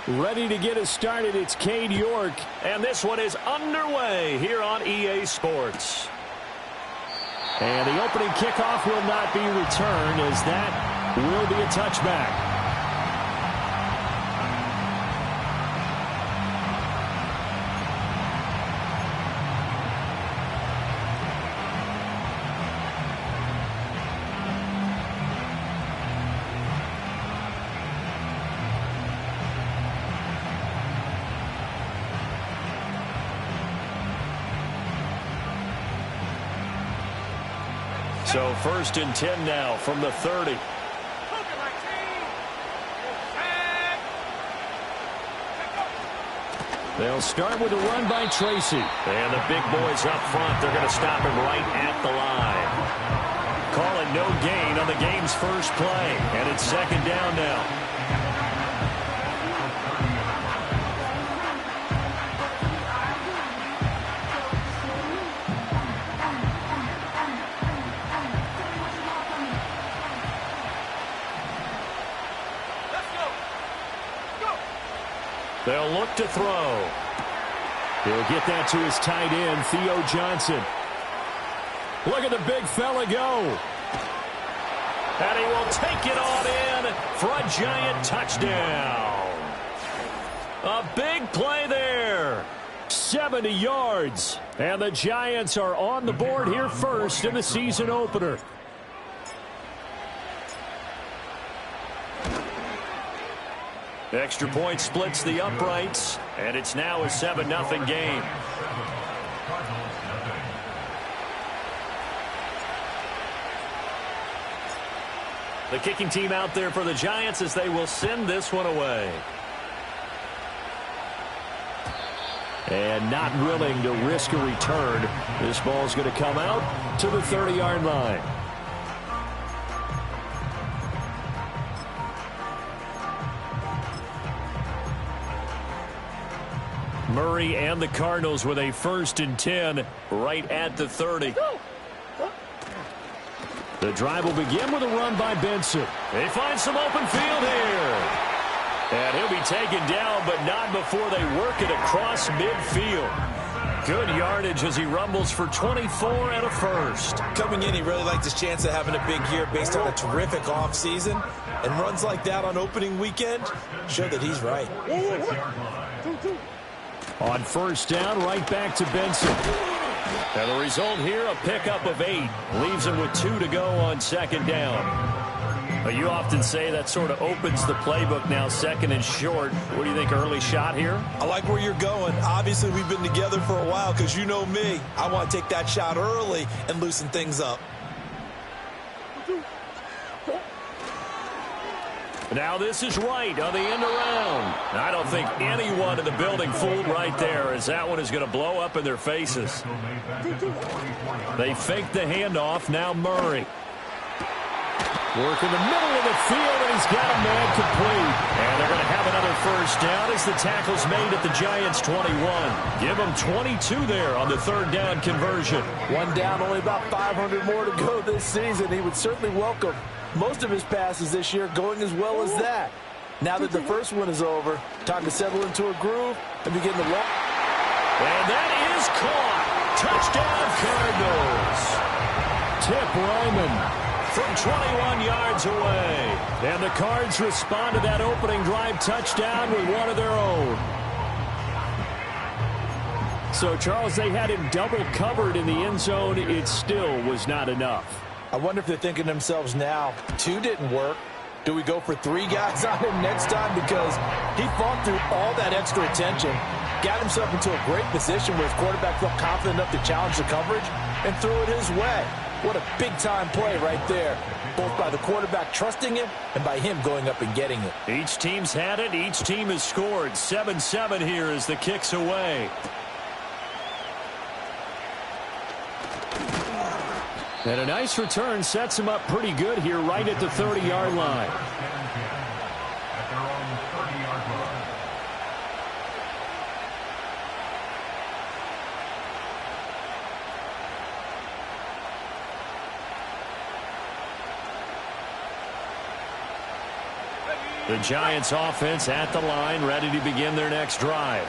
Ready to get us started, it's Cade York. And this one is underway here on EA Sports. And the opening kickoff will not be returned, as that will be a touchback. So 1st and 10 now from the 30. They'll start with a run by Tracy. And the big boys up front, they're going to stop him right at the line. Call it no gain on the game's first play. And it's 2nd down now. They'll look to throw. He'll get that to his tight end, Theo Johnson. Look at the big fella go. And he will take it on in for a giant touchdown. A big play there. 70 yards. And the Giants are on the board here first in the season opener. Extra point splits the uprights, and it's now a 7-0 game. The kicking team out there for the Giants as they will send this one away. And not willing to risk a return. This ball's going to come out to the 30-yard line. Murray and the Cardinals with a 1st and 10 right at the 30. The drive will begin with a run by Benson. They find some open field here. And he'll be taken down, but not before they work it across midfield. Good yardage as he rumbles for 24 and a 1st. Coming in, he really liked his chance of having a big year based on a terrific offseason. And runs like that on opening weekend show that he's right. On 1st down, right back to Benson. And the result here, a pickup of 8. Leaves him with 2 to go on 2nd down. But you often say that sort of opens the playbook now, 2nd and short. What do you think, early shot here? I like where you're going. Obviously, we've been together for a while because you know me. I want to take that shot early and loosen things up. Now this is right on the end around. I don't think anyone in the building fooled right there, as that one is going to blow up in their faces. They fake the handoff. Now Murray. Work in the middle of the field, and he's got a man complete. And they're going to have another 1st down as the tackle's made at the Giants' 21. Give them 22 there on the 3rd down conversion. One down, only about 500 more to go this season. He would certainly welcome most of his passes this year going as well as that. Now that the first one is over, time to settle into a groove and begin to walk. And that is caught. Touchdown, Cardinals. Tip Ryman from 21 yards away. And the Cards respond to that opening drive touchdown with one of their own. So, Charles, they had him double covered in the end zone. It still was not enough. I wonder if they're thinking to themselves now, 2 didn't work. Do we go for 3 guys on him next time? Because he fought through all that extra attention, got himself into a great position where his quarterback felt confident enough to challenge the coverage and threw it his way. What a big-time play right there, both by the quarterback trusting him and by him going up and getting it. Each team's had it. Each team has scored. 7-7 here as the kick's away. And a nice return sets him up pretty good here right at the 30-yard line. The Giants offense at the line, ready to begin their next drive.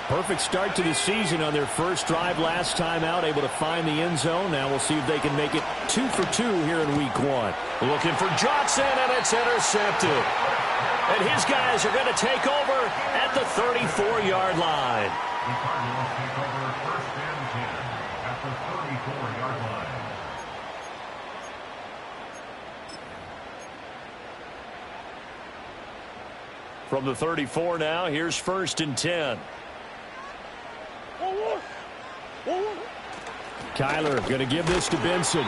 Perfect start to the season on their first drive last time out, able to find the end zone. Now we'll see if they can make it 2 for 2 here in week 1. Looking for Johnson, and it's intercepted. And his guys are going to take over at the 34-yard line. The Cardinals take over first and 10 at the 34-yard line. From the 34 now, here's first and 10. Kyler going to give this to Benson.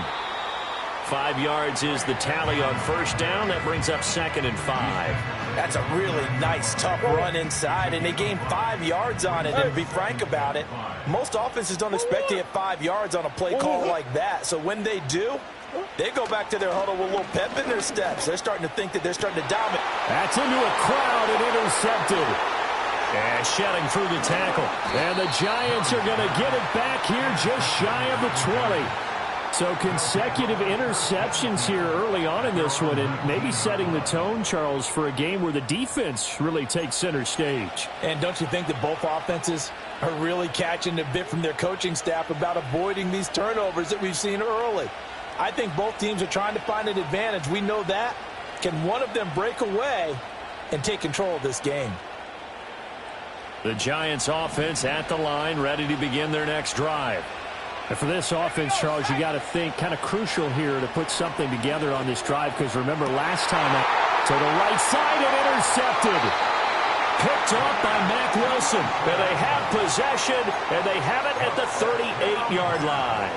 5 yards is the tally on first down. That brings up 2nd and 5. That's a really nice, tough run inside, and they gained 5 yards on it. And to be frank about it, most offenses don't expect to get 5 yards on a play call like that. So when they do, they go back to their huddle with a little pep in their steps. They're starting to think that they're starting to dominate. That's into a crowd and intercepted. And shedding through the tackle. And the Giants are going to get it back here just shy of the 20. So consecutive interceptions here early on in this one, and maybe setting the tone, Charles, for a game where the defense really takes center stage. And don't you think that both offenses are really catching a bit from their coaching staff about avoiding these turnovers that we've seen early? I think both teams are trying to find an advantage. We know that. Can one of them break away and take control of this game? The Giants offense at the line, ready to begin their next drive. And for this offense, Charles, you got to think kind of crucial here to put something together on this drive, because remember last time to the right side and intercepted. Picked off by Mack Wilson. And they have possession, and they have it at the 38-yard line.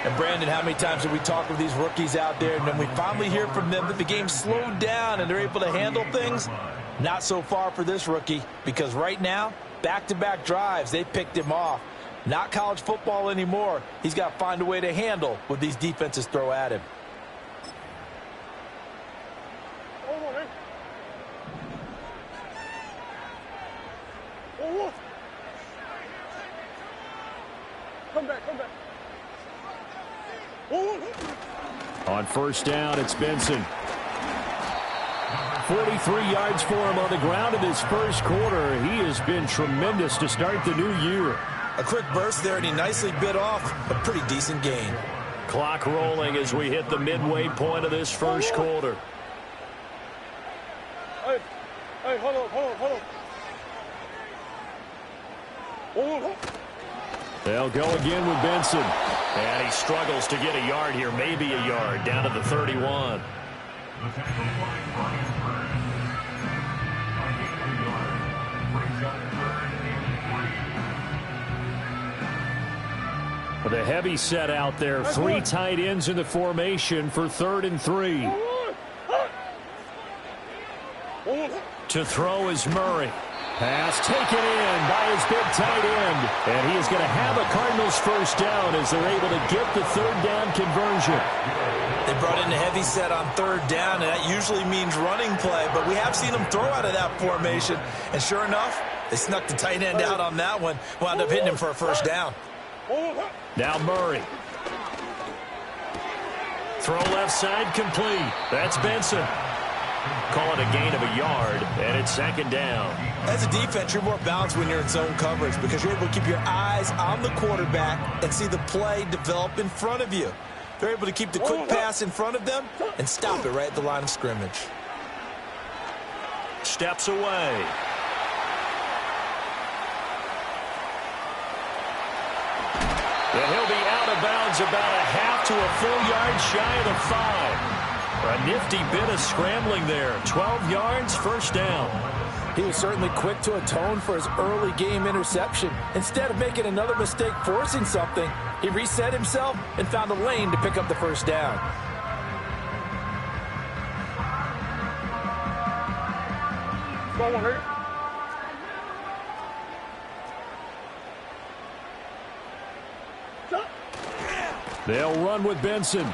And Brandon, how many times have we talked with these rookies out there, and then we finally hear from them that the game slowed down and they're able to handle things? Not so far for this rookie, because right now, back-to-back drives, they picked him off. Not college football anymore. He's got to find a way to handle what these defenses throw at him. Come back. On first down, it's Benson. 43 yards for him on the ground in this first quarter. He has been tremendous to start the new year. A quick burst there, and he nicely bit off a pretty decent gain. Clock rolling as we hit the midway point of this first quarter. Hey, hold on. They'll go again with Benson. And he struggles to get a yard here, maybe a yard, down to the 31. With a heavy set out there, 3 tight ends in the formation for 3rd and 3. To throw is Murray. Pass taken in by his big tight end. And he is going to have a Cardinals first down as they're able to get the 3rd down conversion. They brought in a heavy set on 3rd down, and that usually means running play, but we have seen them throw out of that formation. And sure enough, they snuck the tight end out on that one, wound up hitting him for a first down. Now Murray. Throw left side complete. That's Benson. Call it a gain of a yard, and it's 2nd down. As a defense, you're more balanced when you're in zone coverage because you're able to keep your eyes on the quarterback and see the play develop in front of you. They're able to keep the quick pass in front of them and stop it right at the line of scrimmage. Steps away. And he'll be out of bounds about a half to a full yard shy of the 5. A nifty bit of scrambling there. 12 yards, first down. He was certainly quick to atone for his early game interception. Instead of making another mistake forcing something, he reset himself and found a lane to pick up the first down. They'll run with Benson.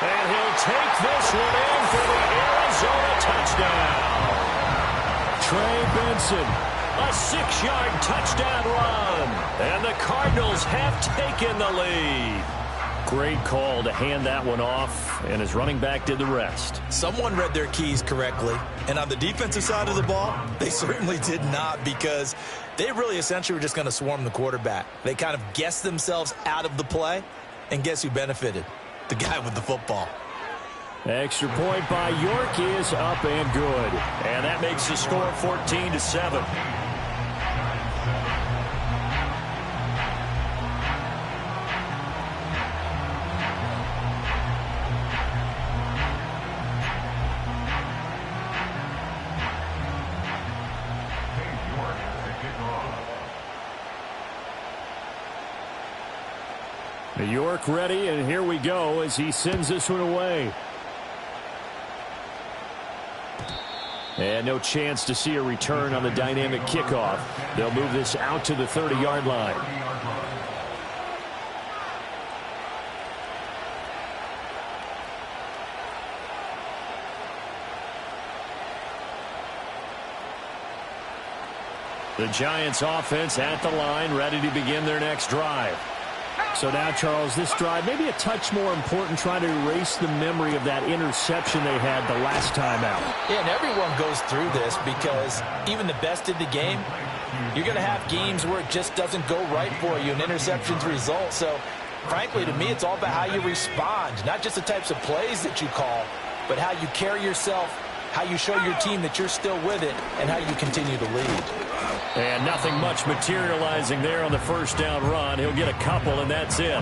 And he'll take this one in for the Arizona touchdown. Trey Benson, a 6-yard touchdown run. And the Cardinals have taken the lead. great call to hand that one off, and his running back did the rest. Someone read their keys correctly, and on the defensive side of the ball, they certainly did not, because they really essentially were just going to swarm the quarterback. They kind of guessed themselves out of the play, and guess who benefited? The guy with the football. Extra point by York is up and good, and that makes the score 14-7. York ready, and here we go as he sends this one away. And no chance to see a return on the dynamic kickoff. They'll move this out to the 30-yard line. The Giants offense at the line, ready to begin their next drive. So now, Charles, this drive maybe a touch more important, trying to erase the memory of that interception they had the last time out. Yeah, and everyone goes through this, because even the best in the game, you're going to have games where it just doesn't go right for you, and interceptions result. So, frankly, to me, it's all about how you respond, not just the types of plays that you call, but how you carry yourself, how you show your team that you're still with it, and how you continue to lead. And nothing much materializing there on the first down run. He'll get a couple, and that's it.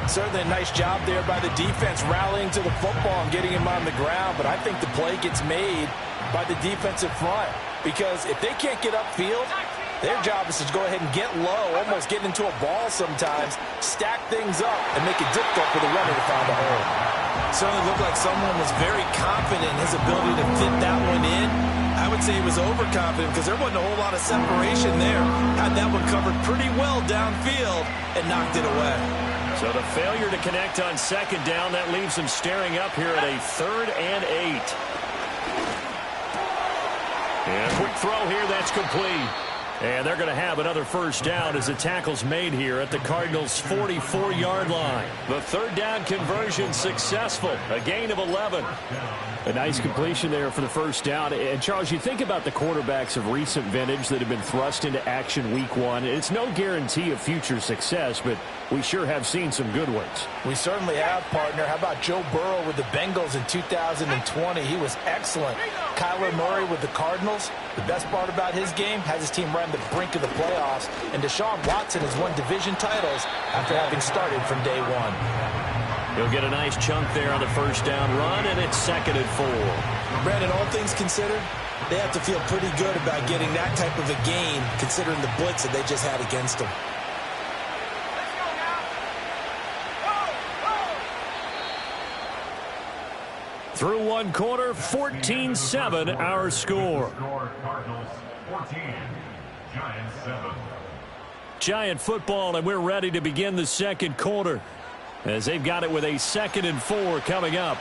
Certainly a nice job there by the defense, rallying to the football and getting him on the ground. But I think the play gets made by the defensive front, because if they can't get upfield, their job is to go ahead and get low, almost get into a ball sometimes, stack things up, and make it difficult for the runner to find a hole. Certainly looked like someone was very confident in his ability to fit that one in. I would say he was overconfident, because there wasn't a whole lot of separation there. Had that one covered pretty well downfield and knocked it away. So the failure to connect on second down, that leaves him staring up here at a 3rd and 8. And a quick throw here, that's complete. And they're going to have another first down as the tackle's made here at the Cardinals' 44-yard line. The 3rd down conversion successful, a gain of 11. A nice completion there for the first down. And, Charles, you think about the quarterbacks of recent vintage that have been thrust into action week 1. It's no guarantee of future success, but we sure have seen some good ones. We certainly have, partner. How about Joe Burrow with the Bengals in 2020? He was excellent. Kyler Murray with the Cardinals. The best part about his game, has his team right on the brink of the playoffs. And Deshaun Watson has won division titles after having started from day one. He'll get a nice chunk there on the first down run, and it's 2nd and 4. Brandon, all things considered, they have to feel pretty good about getting that type of a gain, considering the blitz that they just had against them. Through one quarter, 14-7 our score. Cardinals 14, Giants 7. Giant football, and we're ready to begin the second quarter, as they've got it with a 2nd and 4 coming up.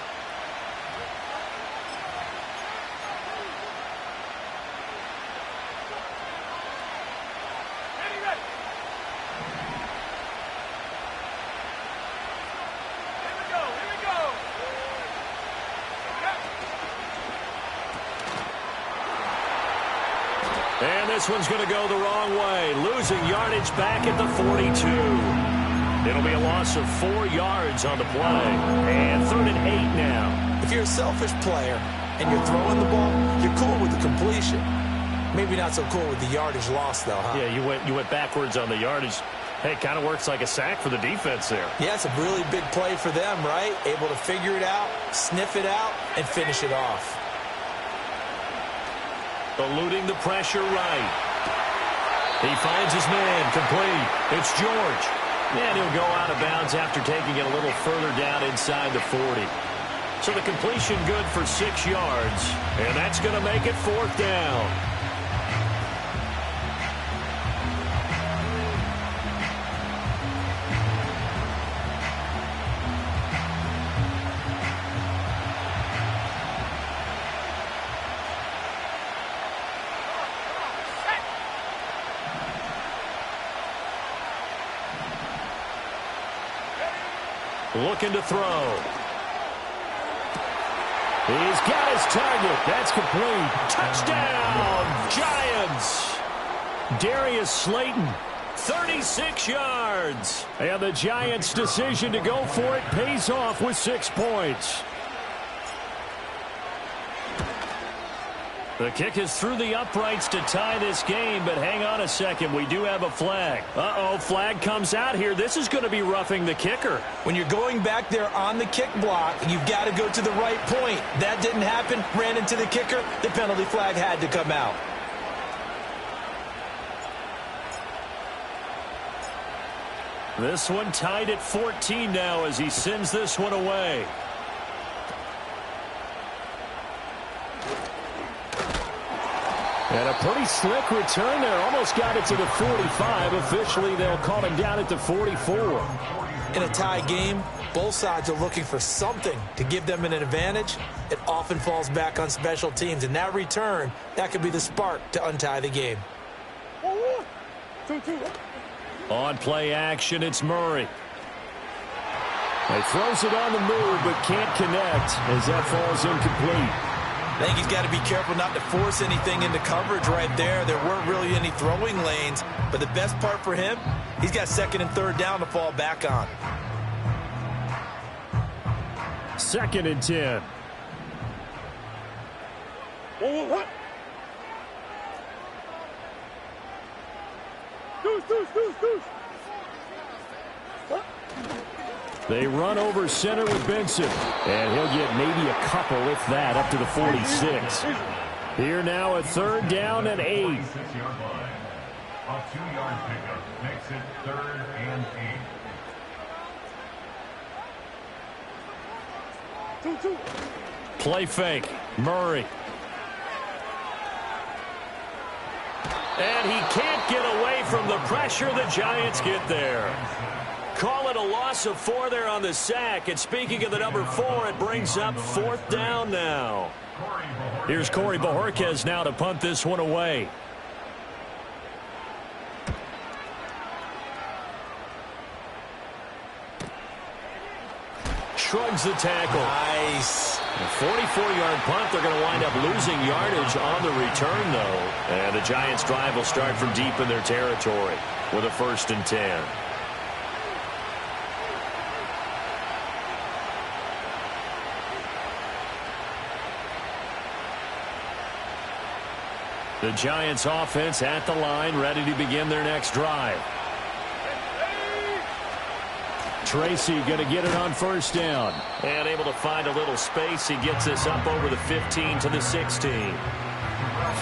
And this one's going to go the wrong way, losing yardage back at the 42. It'll be a loss of 4 yards on the play, and 3rd and 8 now. If you're a selfish player and you're throwing the ball, you're cool with the completion. Maybe not so cool with the yardage loss, though, huh? Yeah, you went backwards on the yardage. Hey, it kind of works like a sack for the defense there. Yeah, it's a really big play for them, right? Able to figure it out, sniff it out, and finish it off. Eluding the pressure right. He finds his man, complete. It's George. And he'll go out of bounds after taking it a little further down inside the 40. So the completion good for 6 yards. And that's going to make it 4th down. Looking to throw. He's got his target. That's complete. Touchdown, Giants. Darius Slayton, 36 yards. And the Giants' decision to go for it pays off with 6 points. The kick is through the uprights to tie this game, but hang on a second. We do have a flag. Uh-oh, flag comes out here. This is going to be roughing the kicker. When you're going back there on the kick block, you've got to go to the right point. That didn't happen. Ran into the kicker. The penalty flag had to come out. This one tied at 14 now as he sends this one away. And a pretty slick return there. Almost got it to the 45. Officially, they'll call him down at the 44. In a tie game, both sides are looking for something to give them an advantage. It often falls back on special teams. And that return, that could be the spark to untie the game. 2-2. On play action, it's Murray. He throws it on the move, but can't connect as that falls incomplete. I think he's got to be careful not to force anything into coverage right there. There weren't really any throwing lanes, but the best part for him, he's got 2nd and 3rd down to fall back on. 2nd and 10. What? Deuce. They run over center with Benson. And he'll get maybe a couple, if that, up to the 46. Here now a 3rd down and 8. 46-yard line. A 2-yard pickup makes it 3rd and 8. 2-2. Play fake. Murray. And he can't get away from the pressure. The Giants get there. Call it a loss of 4 there on the sack. And speaking of the number 4, it brings up 4th down now. Here's Corey Bojorquez now to punt this one away. Shrugs the tackle. Nice. A 44-yard punt. They're going to wind up losing yardage on the return, though. And the Giants' drive will start from deep in their territory with a 1st and 10. The Giants offense at the line, ready to begin their next drive. Tracy going to get it on 1st down. And able to find a little space. He gets this up over the 15 to the 16.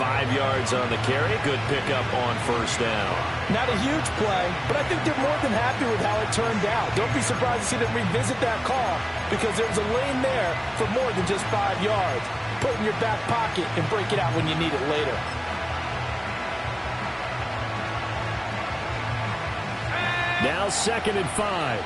5 yards on the carry. Good pickup on 1st down. Not a huge play, but I think they're more than happy with how it turned out. Don't be surprised to see them revisit that call because there was a lane there for more than just 5 yards. Put it in your back pocket and break it out when you need it later. Now 2nd and 5.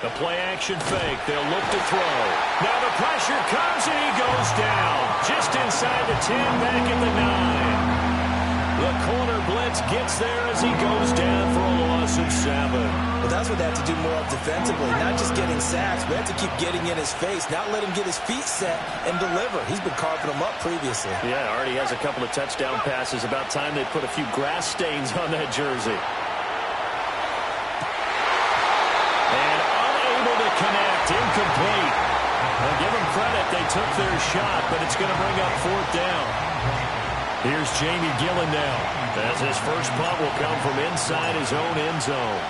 The play action fake. They'll look to throw. Now the pressure comes and he goes down. Just inside the 10, back at the 9. The corner blitz gets there as he goes down for a loss of 7. Well, that's what they have to do more of defensively. Not just getting sacks, but have to keep getting in his face. Not let him get his feet set and deliver. He's been carving them up previously. Yeah, already has a couple of touchdown passes. About time they put a few grass stains on that jersey. And unable to connect. Incomplete. Well, give them credit. They took their shot, but it's going to bring up 4th down. Here's Jamie Gillen now, as his first punt will come from inside his own end zone.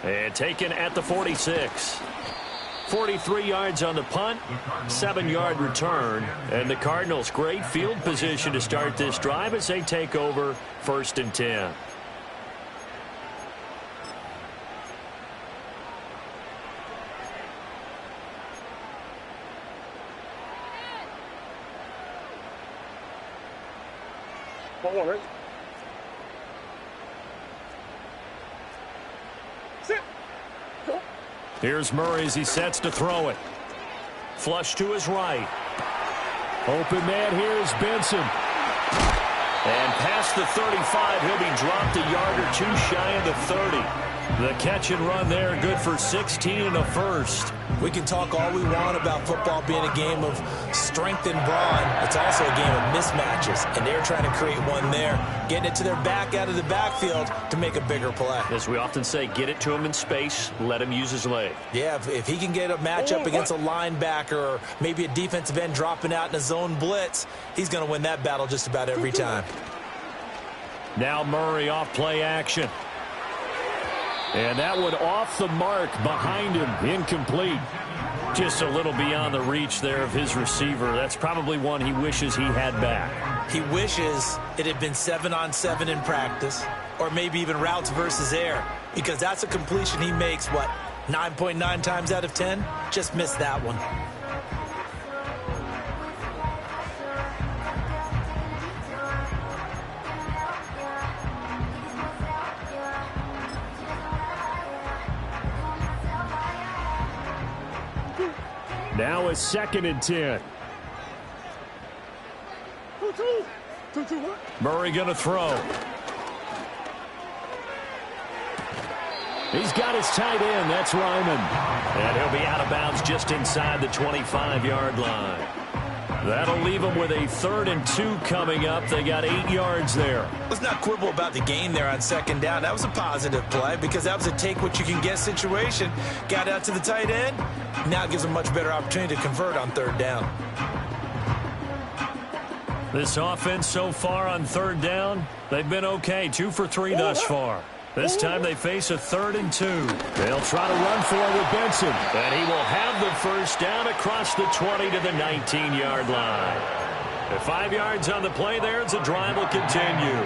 And taken at the 46. 43 yards on the punt, 7-yard return. And the Cardinals, great field position to start this drive as they take over 1st and 10. Ball right. Sit. Go. Here's Murray as he sets to throw it. Flush to his right. Open man here is Benson. And past the 35, he'll be dropped a yard or two shy of the 30. The catch and run there, good for 16 and a first. We can talk all we want about football being a game of strength and brawn. It's also a game of mismatches, and they're trying to create one there, getting it to their back out of the backfield to make a bigger play. As we often say, get it to him in space, let him use his leg. Yeah, if he can get a matchup against a linebacker or maybe a defensive end dropping out in a zone blitz, he's going to win that battle just about every time. Now Murray off play action. And that one off the mark behind him, incomplete. Just a little beyond the reach there of his receiver. That's probably one he wishes he had back. He wishes it had been 7-on-7 in practice, or maybe even routes versus air, because that's a completion he makes, what, 9.9 times out of 10? Just missed that one. Now it's 2nd and 10. Murray going to throw. He's got his tight end. That's Ryman. And he'll be out of bounds just inside the 25-yard line. That'll leave them with a 3rd and 2 coming up. They got 8 yards there. Let's not quibble about the gain there on 2nd down. That was a positive play because that was a take-what-you-can-get situation. Got out to the tight end. Now it gives them a much better opportunity to convert on 3rd down. This offense so far on 3rd down, they've been okay. 2 for 3 thus far. This time they face a 3rd and 2. They'll try to run for it with Benson. And he will have the first down across the 20 to the 19-yard line. At 5 yards on the play there, the drive will continue.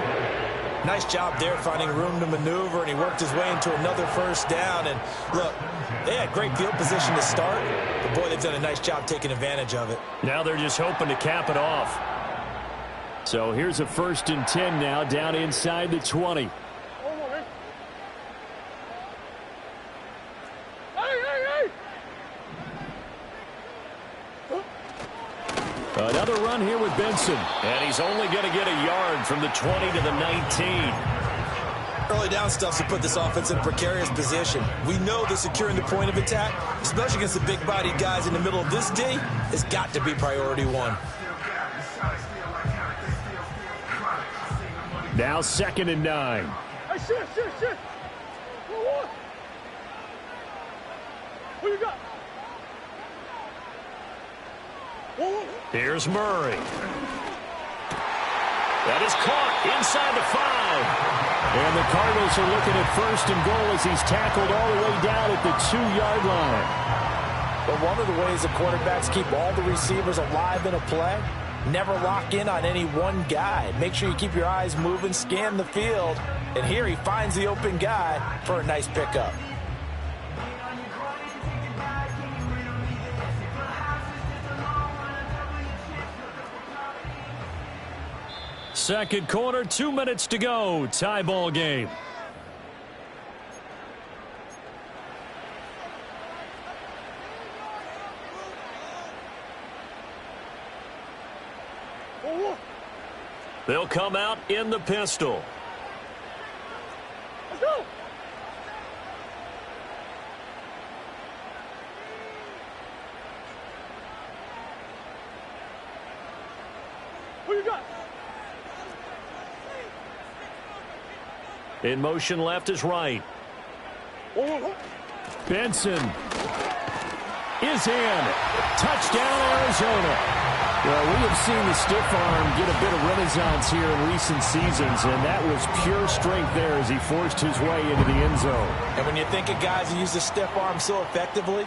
Nice job there finding room to maneuver, and he worked his way into another first down. And look, they had great field position to start, but boy, they've done a nice job taking advantage of it. Now they're just hoping to cap it off. So here's a 1st and 10 now down inside the 20. Another run here with Benson. And he's only going to get a yard from the 20 to the 19. Early down stuff to put this offense in a precarious position. We know that securing the point of attack, especially against the big-bodied guys in the middle of this D, has got to be priority one. Now 2nd and 9. Hey, shit. What you got? Here's Murray. That is caught inside the 5. And the Cardinals are looking at 1st and goal as he's tackled all the way down at the 2-yard line. But one of the ways the quarterbacks keep all the receivers alive in a play, never lock in on any one guy. Make sure you keep your eyes moving, scan the field. And here he finds the open guy for a nice pickup. Second quarter, 2 minutes to go. Tie ball game. They'll come out in the pistol. Let's go. What you got? In motion left is right. Benson is in. Touchdown, Arizona. Well, we have seen the stiff arm get a bit of renaissance here in recent seasons, and that was pure strength there as he forced his way into the end zone. And when you think of guys who use the stiff arm so effectively,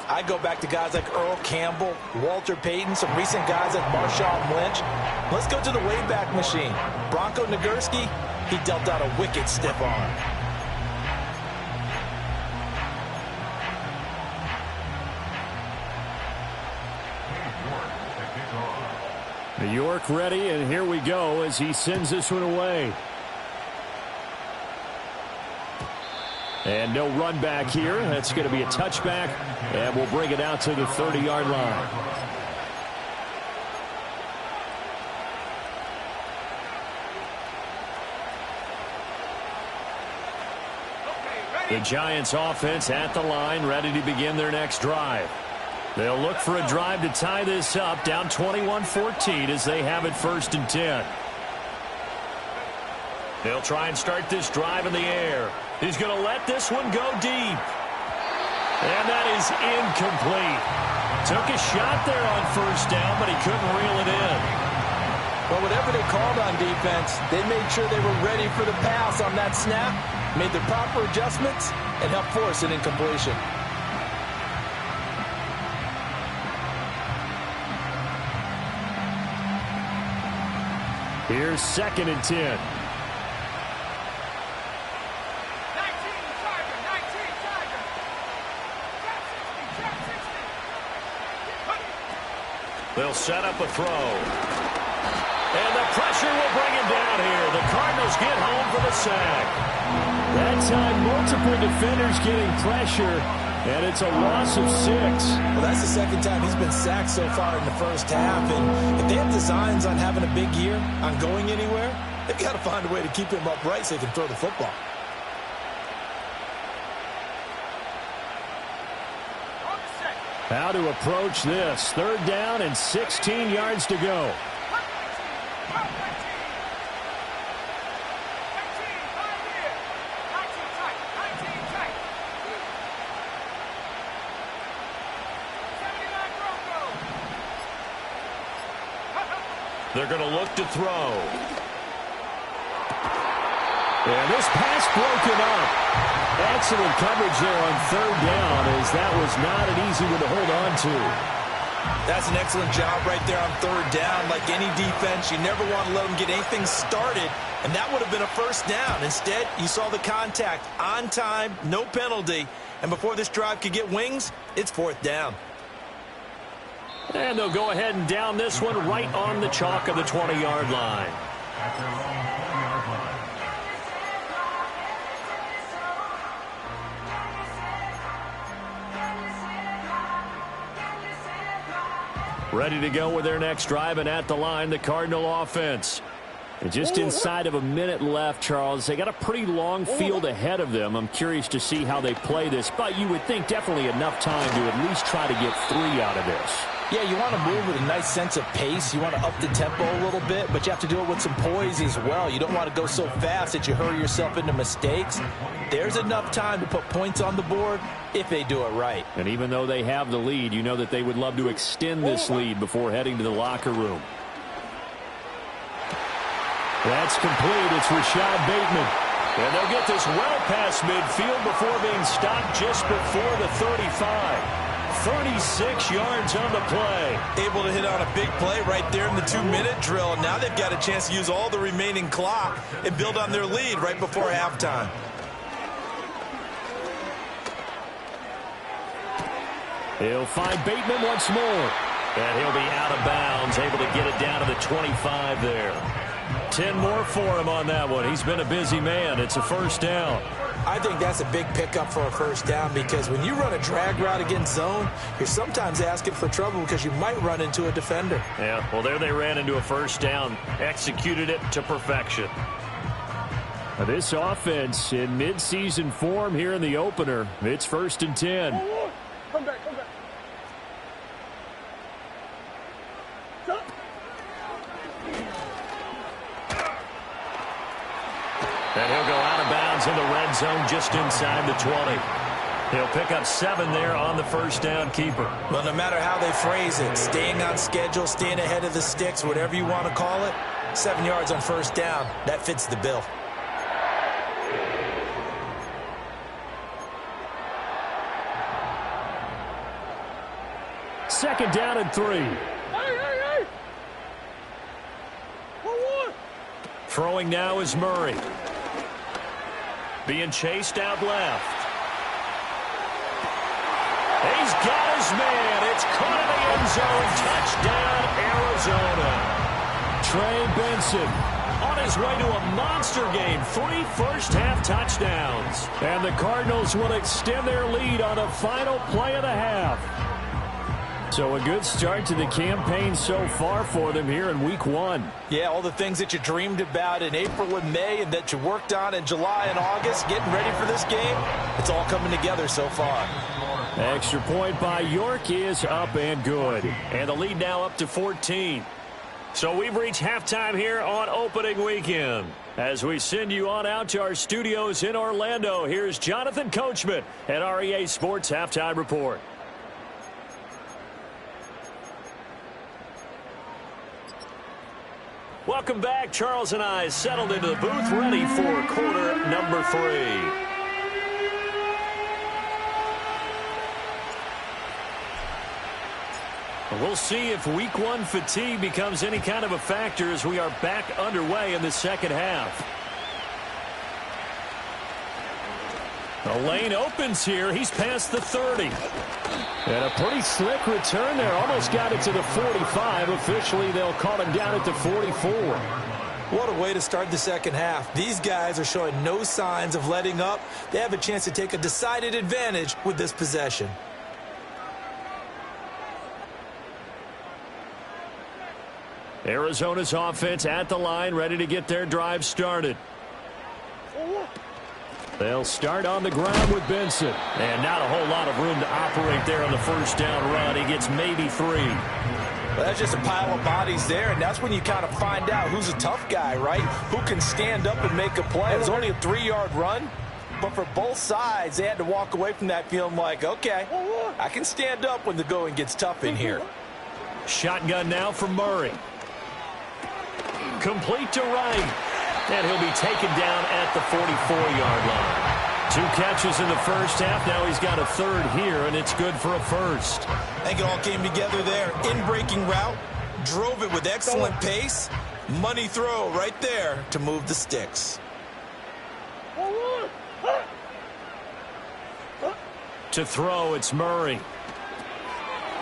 I go back to guys like Earl Campbell, Walter Payton, some recent guys like Marshawn Lynch. Let's go to the Wayback Machine. Bronco Nagurski, he dealt out a wicked stiff arm. New York ready, and here we go as he sends this one away. And no run back here. That's going to be a touchback, and we'll bring it out to the 30-yard line. The Giants offense at the line, ready to begin their next drive. They'll look for a drive to tie this up, down 21-14 as they have it 1st and 10. They'll try and start this drive in the air. He's going to let this one go deep. And that is incomplete. Took a shot there on 1st down, but he couldn't reel it in. But whatever they called on defense, they made sure they were ready for the pass on that snap, made the proper adjustments, and helped force an incompletion. Here's 2nd and 10. They'll set up a throw. And the pressure will bring him down here. The Cardinals get home for the sack. That time, multiple defenders getting pressure, and it's a loss of 6. Well, that's the 2nd time he's been sacked so far in the 1st half. And if they have designs on having a big year, on going anywhere, they've got to find a way to keep him upright so he can throw the football. How to approach this. 3rd down and 16 yards to go. They're going to look to throw. And this pass broken up. Excellent coverage there on 3rd down, as that was not an easy one to hold on to. That's an excellent job right there on 3rd down. Like any defense, you never want to let them get anything started, and that would have been a 1st down. Instead, you saw the contact on time, no penalty, and before this drive could get wings, it's 4th down. And they'll go ahead and down this one right on the chalk of the 20-yard line. At their own 20-yard line. Ready to go with their next drive, and at the line, the Cardinal offense. And just inside of a minute left, Charles, they got a pretty long field ahead of them. I'm curious to see how they play this, but you would think definitely enough time to at least try to get 3 out of this. Yeah, you want to move with a nice sense of pace. You want to up the tempo a little bit, but you have to do it with some poise as well. You don't want to go so fast that you hurry yourself into mistakes. There's enough time to put points on the board if they do it right. And even though they have the lead, you know that they would love to extend this lead before heading to the locker room. That's complete. It's Rashad Bateman. And they'll get this well past midfield before being stopped just before the 35. 36 yards on the play. Able to hit on a big play right there in the 2-minute drill. And now they've got a chance to use all the remaining clock and build on their lead right before halftime. He'll find Bateman once more. And he'll be out of bounds, able to get it down to the 25 there. 10 more for him on that one. He's been a busy man. It's a 1st down. I think that's a big pickup for a 1st down, because when you run a drag route against zone, you're sometimes asking for trouble because you might run into a defender. Yeah, well, there they ran into a 1st down, executed it to perfection. This offense in midseason form here in the opener. It's 1st and 10. Come back, come back. Stop. And he'll go out of bounds in the red zone just inside the 20. He'll pick up 7 there on the 1st down keeper. Well, no matter how they phrase it, staying on schedule, staying ahead of the sticks, whatever you want to call it, 7 yards on 1st down, that fits the bill. Second down and 3. Hey! 1-1. Throwing now is Murray. Being chased out left. He's got his man. It's caught in the end zone. Touchdown, Arizona. Trey Benson on his way to a monster game. 3 first-half touchdowns. And the Cardinals will extend their lead on the final play of the half. So a good start to the campaign so far for them here in week 1. Yeah, all the things that you dreamed about in April and May and that you worked on in July and August, getting ready for this game, it's all coming together so far. Extra point by York is up and good. And the lead now up to 14. So we've reached halftime here on opening weekend. As we send you on out to our studios in Orlando, here's Jonathan Coachman at REA Sports Halftime Report. Welcome back. Charles and I settled into the booth, ready for quarter number 3. We'll see if week 1 fatigue becomes any kind of a factor as we are back underway in the second half. The lane opens here. He's past the 30. And a pretty slick return there. Almost got it to the 45. Officially, they'll call him down at the 44. What a way to start the second half. These guys are showing no signs of letting up. They have a chance to take a decided advantage with this possession. Arizona's offense at the line, ready to get their drive started. They'll start on the ground with Benson. And not a whole lot of room to operate there on the first down run. He gets maybe 3. Well, that's just a pile of bodies there, and that's when you kind of find out who's a tough guy, right? Who can stand up and make a play. It was only a 3-yard run, but for both sides, they had to walk away from that feeling like, okay, I can stand up when the going gets tough in here. Shotgun now for Murray. Complete to Wright. And he'll be taken down at the 44-yard line. 2 catches in the first half. Now he's got a 3rd here, and it's good for a 1st. I think it all came together there. In-breaking route. Drove it with excellent pace. Money throw right there to move the sticks. To throw, it's Murray.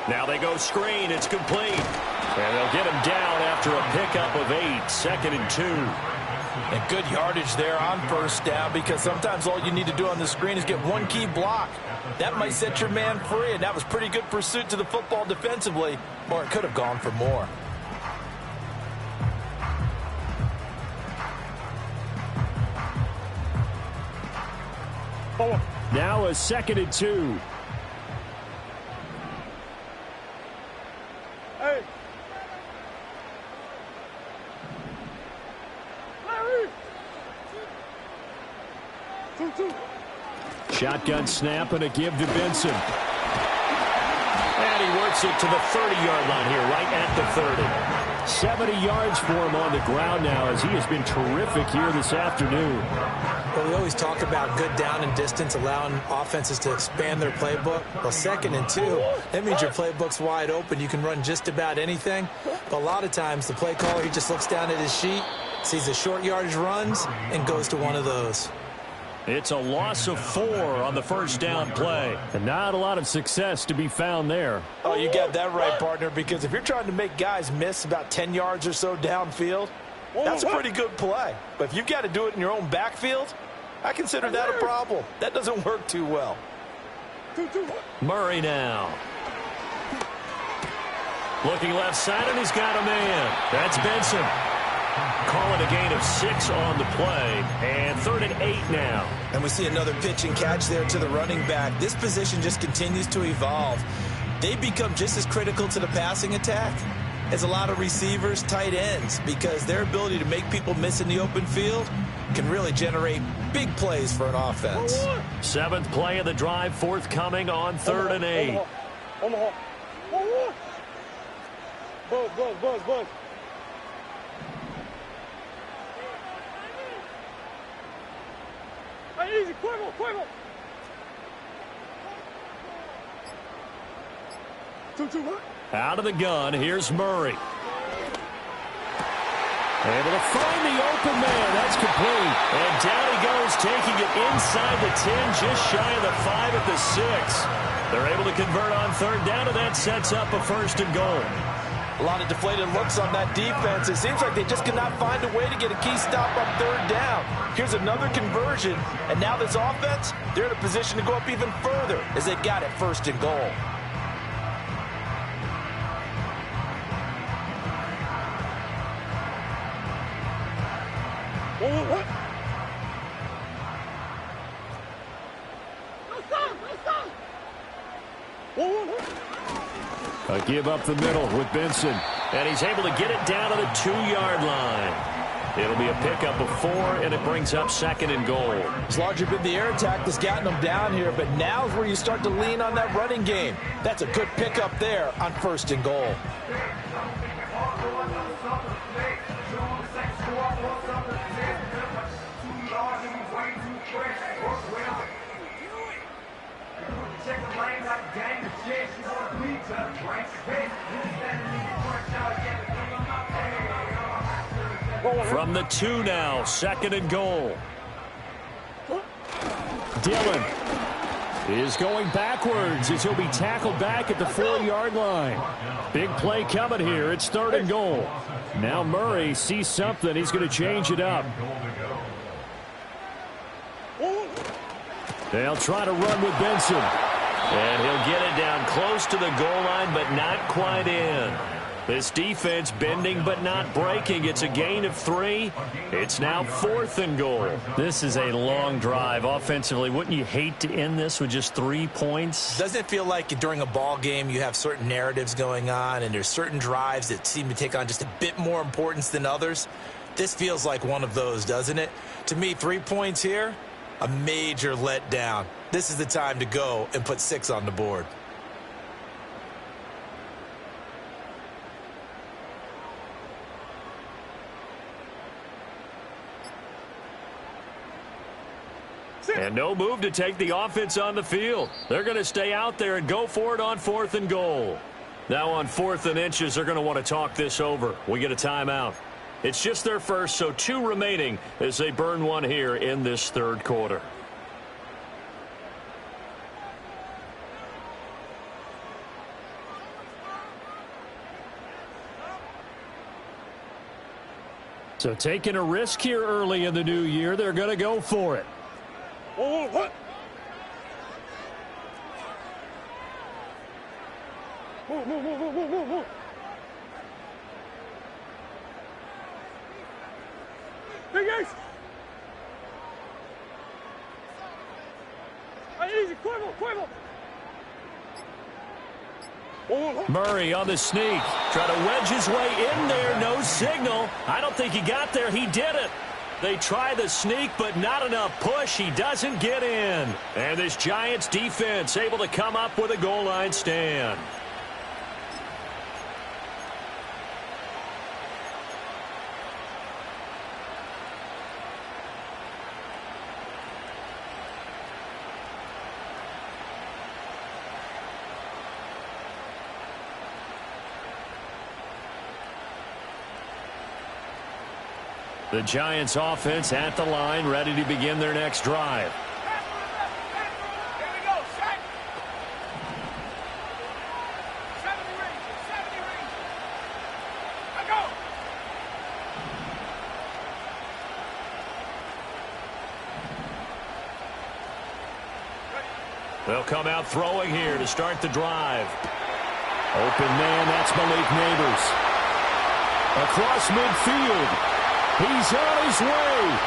Now they go screen. It's complete. And they'll get him down after a pickup of 8. 2nd and 2. And good yardage there on first down, because sometimes all you need to do on the screen is get one key block. That might set your man free, and that was pretty good pursuit to the football defensively, or it could have gone for more. Now a 2nd and 2. Hey. Shotgun snap and a give to Benson. And he works it to the 30-yard line here, right at the 30. 70 yards for him on the ground now, as he has been terrific here this afternoon. Well, we always talk about good down and distance, allowing offenses to expand their playbook. Well, 2nd and 2, that means your playbook's wide open. You can run just about anything. But a lot of times, the play caller, he just looks down at his sheet, sees the short yardage runs, and goes to one of those. It's a loss of 4 on the first down play. And not a lot of success to be found there. Oh, you got that right, partner, because if you're trying to make guys miss about 10 yards or so downfield, that's a pretty good play. But if you've got to do it in your own backfield, I consider that a problem. That doesn't work too well. Murray now. Looking left side, and he's got a man. That's Benson. Call it a gain of 6 on the play, and 3rd and 8 now. And we see another pitch and catch there to the running back. This position just continues to evolve. They become just as critical to the passing attack as a lot of receivers, tight ends, because their ability to make people miss in the open field can really generate big plays for an offense. 7th play of the drive, forthcoming on 3rd and 8. Omaha. Buzz. Hey, easy, Cuervo. 2-2, Out of the gun, here's Murray. Able to find the open man. That's complete. And down he goes, taking it inside the 10, just shy of the 5 at the 6. They're able to convert on 3rd down, and that sets up a 1st and goal. A lot of deflated looks on that defense. It seems like they just cannot find a way to get a key stop on 3rd down. Here's another conversion, and now this offense, they're in a position to go up even further as they've got it 1st and goal. A give up the middle with Benson. And he's able to get it down to the 2-yard line. It'll be a pickup of 4, and it brings up 2nd and goal. It's largely been the air attack that's gotten them down here, but now's where you start to lean on that running game. That's a good pickup there on 1st and goal. From the 2 now, 2nd and goal. Dillon is going backwards as he'll be tackled back at the 4-yard line. Big play coming here. It's 3rd and goal. Now Murray sees something. He's going to change it up. They'll try to run with Benson. And he'll get it down close to the goal line, but not quite in. This defense bending but not breaking. It's a gain of 3. It's now 4th and goal. This is a long drive offensively. Wouldn't you hate to end this with just 3 points? Doesn't it feel like during a ball game you have certain narratives going on and there's certain drives that seem to take on just a bit more importance than others? This feels like one of those, doesn't it? To me, 3 points here, a major letdown. This is the time to go and put 6 on the board. And no move to take the offense on the field. They're going to stay out there and go for it on 4th and goal. Now on 4th and inches, they're going to want to talk this over. We get a timeout. It's just their first, so 2 remaining as they burn 1 here in this 3rd quarter. So taking a risk here early in the new year, they're going to go for it. What? Move. Hey, guys. Easy, Cuervo. Murray on the sneak. Try to wedge his way in there. No signal. I don't think he got there. He did it. They try the sneak, but not enough push. He doesn't get in. And this Giants defense able to come up with a goal line stand. The Giants offense at the line, ready to begin their next drive. Here we go, set. 70 range. I go. They'll come out throwing here to start the drive. Open man, that's Malik Neighbors. Across midfield. He's on his way.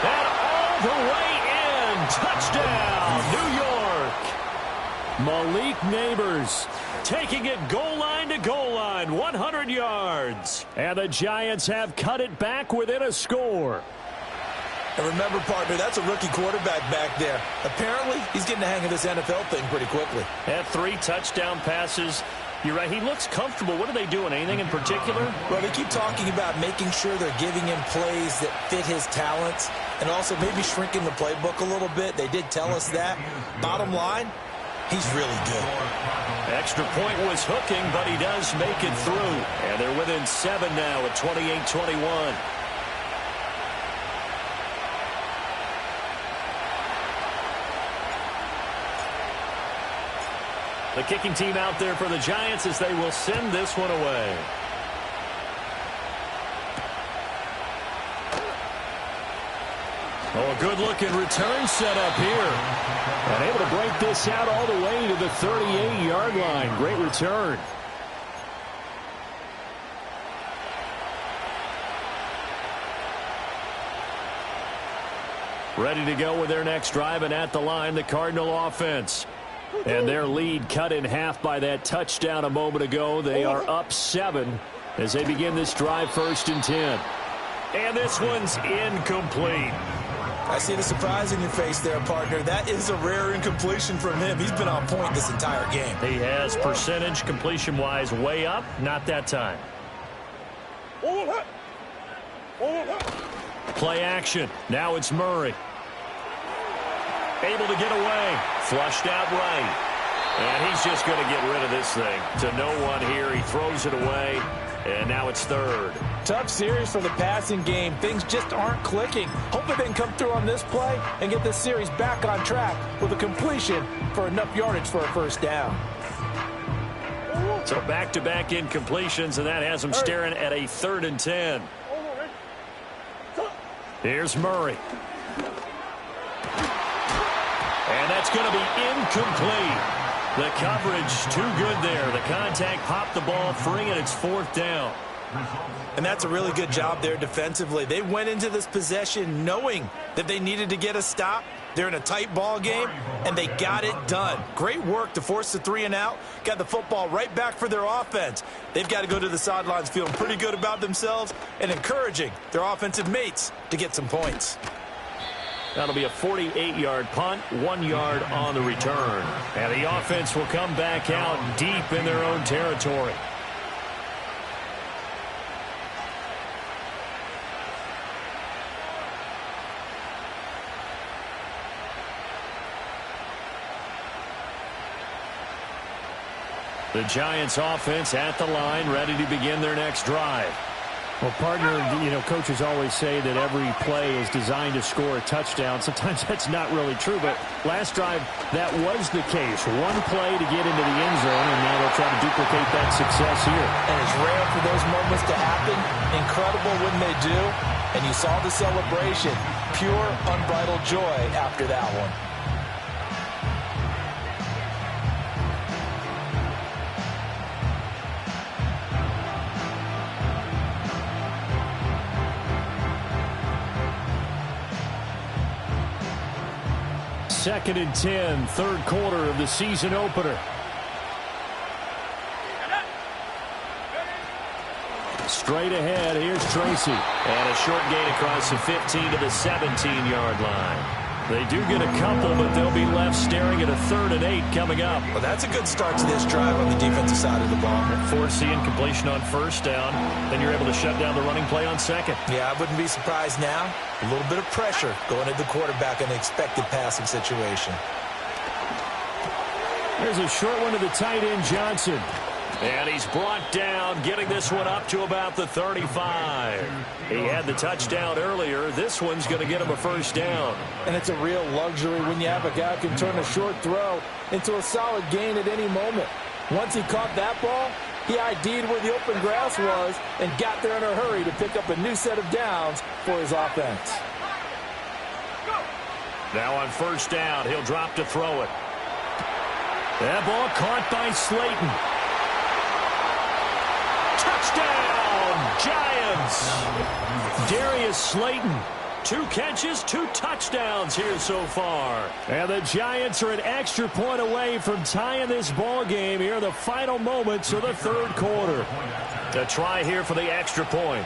And all the way in. Touchdown, New York. Malik Neighbors taking it goal line to goal line, 100 yards. And the Giants have cut it back within a score. And remember, partner, that's a rookie quarterback back there. Apparently, he's getting the hang of this NFL thing pretty quickly. Had 3 touchdown passes. You're right. He looks comfortable. What are they doing? Anything in particular? Well, they keep talking about making sure they're giving him plays that fit his talents and also maybe shrinking the playbook a little bit. They did tell us that. Bottom line, he's really good. Extra point was hooking, but he does make it through. And they're within 7 now at 28-21. The kicking team out there for the Giants as they will send this one away. Oh, a good-looking return set up here. And able to break this out all the way to the 38-yard line. Great return. Ready to go with their next drive, and at the line, the Cardinal offense. And their lead cut in half by that touchdown a moment ago. They are up 7 as they begin this drive, 1st and 10. And this one's incomplete. I see the surprise in your face there, partner. That is a rare incompletion from him. He's been on point this entire game. He has percentage completion-wise way up. Not that time. Play action. Now it's Murray. Able to get away. Flushed out right. And he's just going to get rid of this thing. To no one here. He throws it away. And now it's 3rd. Tough series for the passing game. Things just aren't clicking. Hopefully they can come through on this play and get this series back on track with a completion for enough yardage for a 1st down. So back-to-back incompletions, and that has them staring at a 3rd and 10. Here's Murray. And that's going to be incomplete. The coverage too good there. The contact popped the ball free, and it's 4th down. And that's a really good job there defensively. They went into this possession knowing that they needed to get a stop. They're in a tight ball game, and they got it done. Great work to force the 3 and out. Got the football right back for their offense. They've got to go to the sidelines feeling pretty good about themselves and encouraging their offensive mates to get some points. That'll be a 48-yard punt, 1 yard on the return. And the offense will come back out deep in their own territory. The Giants offense at the line, ready to begin their next drive. Well, partner, coaches always say that every play is designed to score a touchdown. Sometimes that's not really true, but last drive, that was the case. One play to get into the end zone, and now they'll try to duplicate that success here. And it's rare for those moments to happen. Incredible when they do. And you saw the celebration. Pure, unbridled joy after that one. Second and 10, 3rd quarter of the season opener. Straight ahead, here's Tracy. And a short gain across the 15 to the 17-yard line. They do get a couple, but they'll be left staring at a 3rd and 8 coming up. Well, that's a good start to this drive on the defensive side of the ball. Force the incompletion on 1st down. Then you're able to shut down the running play on 2nd. Yeah, I wouldn't be surprised now. A little bit of pressure going at the quarterback in the expected passing situation. There's a short one to the tight end, Johnson. And he's brought down, getting this one up to about the 35. He had the touchdown earlier. This one's going to get him a 1st down. And it's a real luxury when you have a guy who can turn a short throw into a solid gain at any moment. Once he caught that ball, he ID'd where the open grass was and got there in a hurry to pick up a new set of downs for his offense. Now on 1st down, he'll drop to throw it. That ball caught by Slayton. Touchdown, Giants! Darius Slayton, 2 catches, 2 touchdowns here so far. And the Giants are an extra point away from tying this ball game here in the final moments of the 3rd quarter. A try here for the extra point.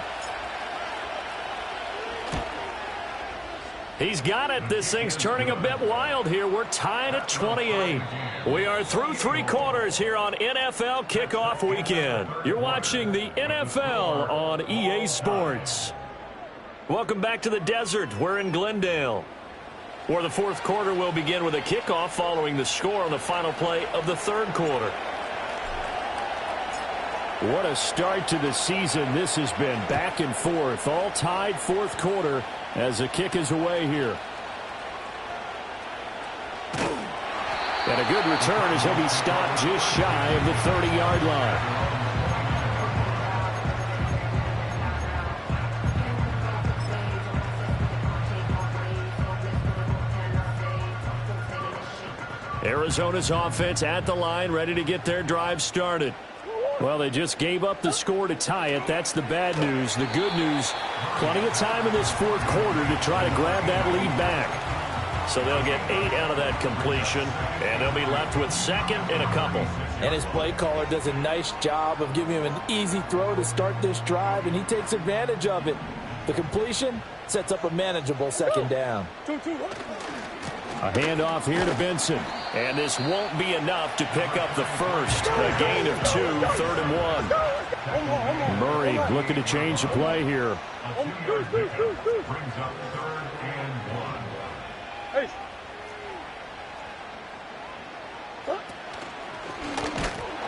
He's got it. This thing's turning a bit wild here. We're tied at 28. We are through 3 quarters here on NFL Kickoff Weekend. You're watching the NFL on EA Sports. Welcome back to the desert. We're in Glendale, where the 4th quarter will begin with a kickoff following the score on the final play of the 3rd quarter. What a start to the season this has been. Back and forth, all tied 4th quarter as the kick is away here. And a good return as he'll be stopped just shy of the 30-yard line. Arizona's offense at the line, ready to get their drive started. Well, they just gave up the score to tie it. That's the bad news. The good news, plenty of time in this fourth quarter to try to grab that lead back. So they'll get 8 out of that completion, and they'll be left with second and a couple. And his play caller does a nice job of giving him an easy throw to start this drive, and he takes advantage of it. The completion sets up a manageable second down. A handoff here to Benson. And this won't be enough to pick up the first. A gain of 2, 3rd and 1. Murray looking to change the play here. Brings up 3rd and 1.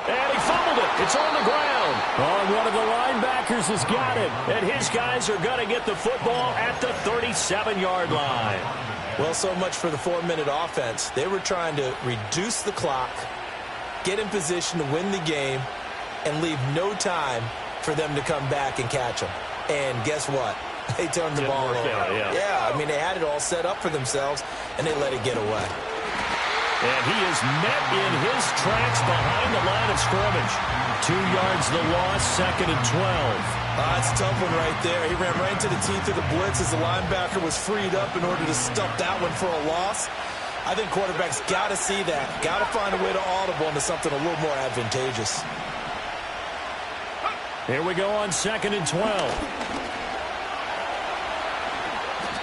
And he fumbled it. It's on the ground. Oh, and one of the linebackers has got it. And his guys are going to get the football at the 37-yard line. Well, so much for the 4-minute offense. They were trying to reduce the clock, get in position to win the game, and leave no time for them to come back and catch them. And guess what? They turned the ball over. Yeah, I mean, they had it all set up for themselves, and they let it get away. And he is met in his tracks behind the line of scrimmage. 2 yards the loss, 2nd and 12. That's a tough one right there. He ran right into the teeth of the blitz as the linebacker was freed up in order to stuff that one for a loss. I think quarterbacks got to see that. Got to find a way to audible into something a little more advantageous. Here we go on 2nd and 12.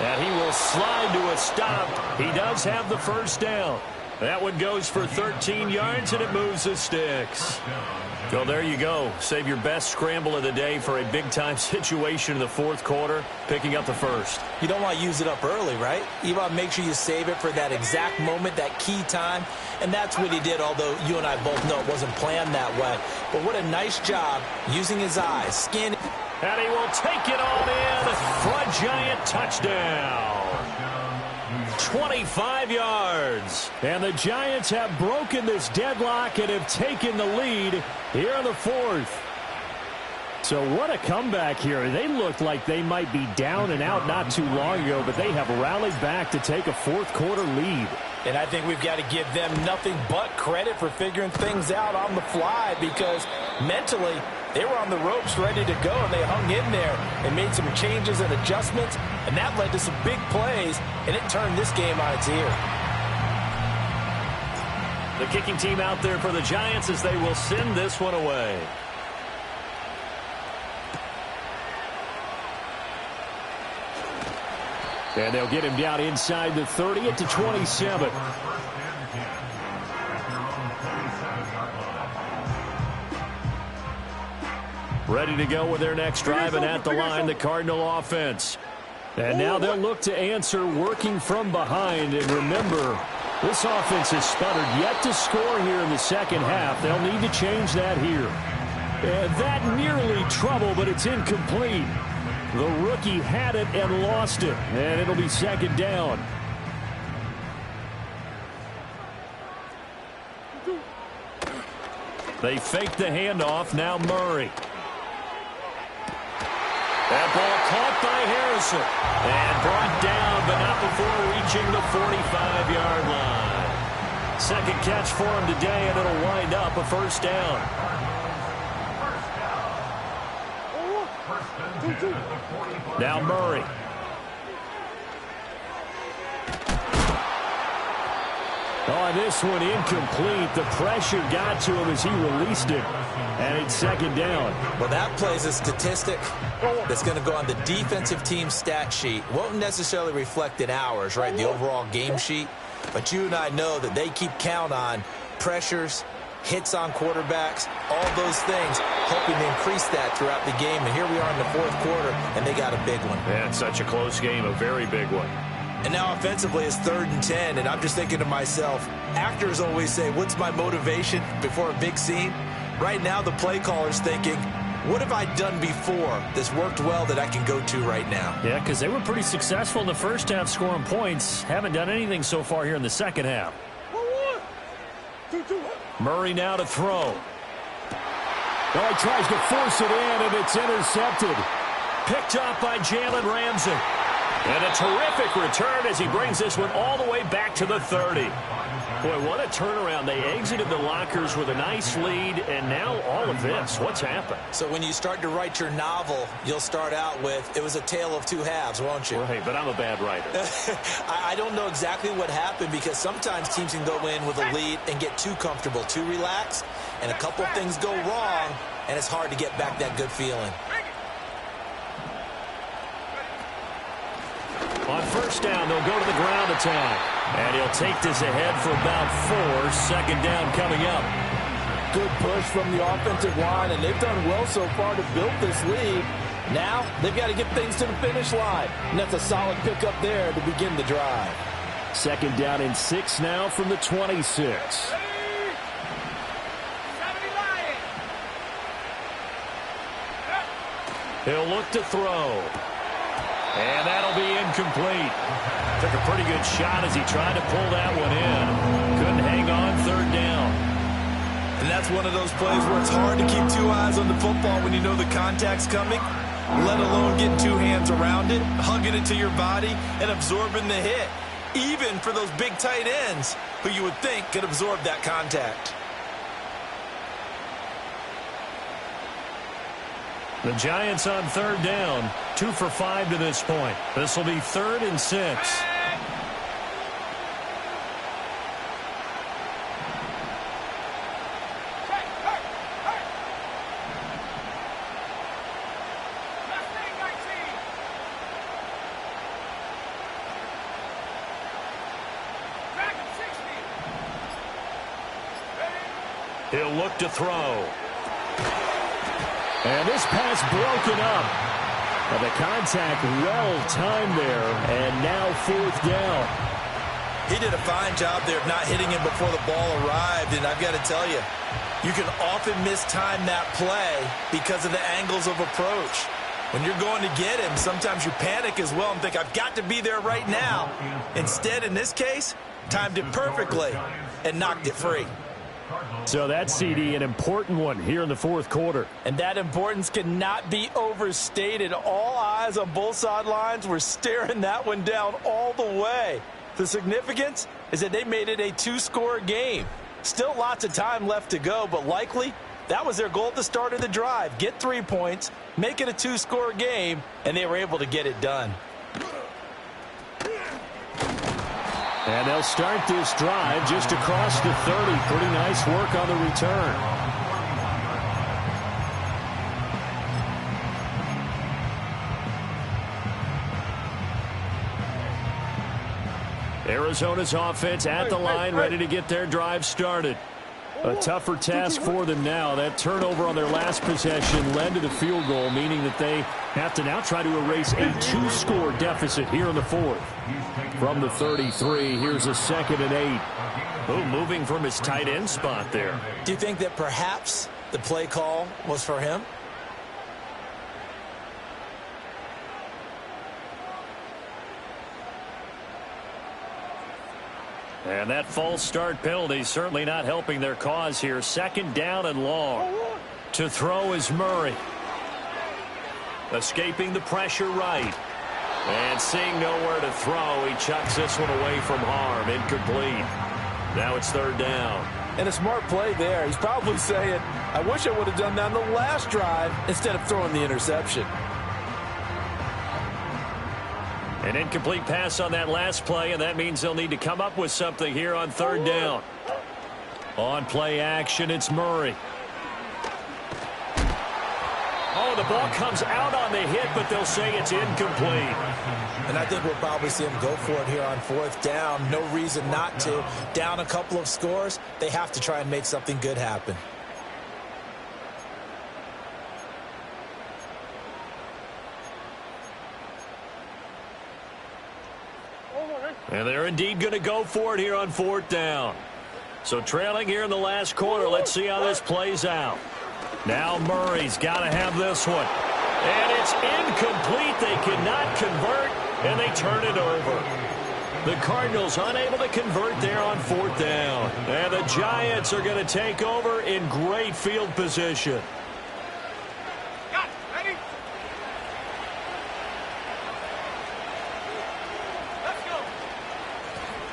And he will slide to a stop. He does have the first down. That one goes for 13 yards, and it moves the sticks. Well, there you go. Save your best scramble of the day for a big-time situation in the fourth quarter, picking up the first. You don't want to use it up early, right? You want to make sure you save it for that exact moment, that key time. And that's what he did, although you and I both know it wasn't planned that way. But what a nice job using his eyes, scanning. And he will take it all in for a giant touchdown. 25 yards. And the Giants have broken this deadlock and have taken the lead here in the fourth. So what a comeback here. They looked like they might be down and out not too long ago, but they have rallied back to take a fourth quarter lead. And I think we've got to give them nothing but credit for figuring things out on the fly, because mentally they were on the ropes ready to go, and they hung in there and made some changes and adjustments, and that led to some big plays, and it turned this game on its ear. The kicking team out there for the Giants as they will send this one away. And they'll get him down inside the 30 at the 27. Ready to go with their next drive, and at the line, the Cardinal offense. And now they'll look to answer working from behind. And remember, this offense has sputtered yet to score here in the second half. They'll need to change that here. And that nearly trouble, but it's incomplete. The rookie had it and lost it, and it'll be second down. They fake the handoff. Now Murray. That ball caught by Harrison and brought down, but not before reaching the 45-yard line. Second catch for him today, and it'll wind up a first down. Now Murray. Oh, this one incomplete. The pressure got to him as he released it, and it's second down. Well, that plays a statistic that's going to go on the defensive team stat sheet. Won't necessarily reflect in ours, right, the overall game sheet. But you and I know that they keep count on pressures, hits on quarterbacks, all those things, hoping to increase that throughout the game. And here we are in the fourth quarter, and they got a big one. Yeah, it's such a close game, a very big one. And now offensively it's 3rd and 10, and I'm just thinking to myself, actors always say, what's my motivation before a big scene? Right now the play caller's thinking, what have I done before that's worked well that I can go to right now? Yeah, because they were pretty successful in the first half scoring points. Haven't done anything so far here in the second half. Murray now to throw. Oh, he tries to force it in, and it's intercepted. Picked up by Jalen Ramsey. And a terrific return as he brings this one all the way back to the 30. Boy, what a turnaround. They exited the lockers with a nice lead, and now all of this. What's happened? So when you start to write your novel, you'll start out with, it was a tale of two halves, won't you? Right, but I'm a bad writer. I don't know exactly what happened because sometimes teams can go in with a lead and get too comfortable, too relaxed, and a couple of things go wrong, and it's hard to get back that good feeling. On first down, they'll go to the ground attack. And he'll take this ahead for about 4. Second down coming up. Good push from the offensive line, and they've done well so far to build this lead. Now they've got to get things to the finish line, and that's a solid pickup there to begin the drive. Second down and 6 now from the 26. He'll look to throw. And that'll be incomplete. Took a pretty good shot as he tried to pull that one in. Couldn't hang on third down. And that's one of those plays where it's hard to keep two eyes on the football when you know the contact's coming, let alone getting two hands around it, hugging it to your body, and absorbing the hit. Even for those big tight ends who you would think could absorb that contact. The Giants on third down, 2 for 5 to this point. This will be 3rd and 6. He'll look to throw. And this pass broken up. And the contact well-timed there. And now 4th down. He did a fine job there of not hitting him before the ball arrived. And I've got to tell you, you can often mistime that play because of the angles of approach. When you're going to get him, sometimes you panic as well and think, I've got to be there right now. Instead, in this case, timed it perfectly and knocked it free. So that CD, an important one here in the 4th quarter. And that importance cannot be overstated. All eyes on both sidelines were staring that one down all the way. The significance is that they made it a 2-score game. Still lots of time left to go, but likely that was their goal at the start of the drive. Get 3 points, make it a 2-score game, and they were able to get it done. And they'll start this drive just across the 30. Pretty nice work on the return. Arizona's offense at the line, ready to get their drive started. A tougher task for them now. That turnover on their last possession led to the field goal, meaning that they have to now try to erase a 2-score deficit here in the 4th. From the 33, here's a 2nd and 8. Oh, moving from his tight end spot there. Do you think that perhaps the play call was for him? And that false start penalty certainly not helping their cause here. 2nd down and long. To throw is Murray. Escaping the pressure right. And seeing nowhere to throw, he chucks this one away from harm. Incomplete. Now it's 3rd down. And a smart play there. He's probably saying, I wish I would have done that on the last drive instead of throwing the interception. An incomplete pass on that last play, and that means they'll need to come up with something here on 3rd down. On play action, it's Murray. Oh, the ball comes out on the hit, but they'll say it's incomplete. And I think we'll probably see him go for it here on 4th down. No reason not to. Down a couple of scores, they have to try and make something good happen. And they're indeed going to go for it here on 4th down. So trailing here in the last quarter, let's see how this plays out. Now Murray's got to have this one. And it's incomplete. They cannot convert, and they turn it over. The Cardinals unable to convert there on 4th down. And the Giants are going to take over in great field position.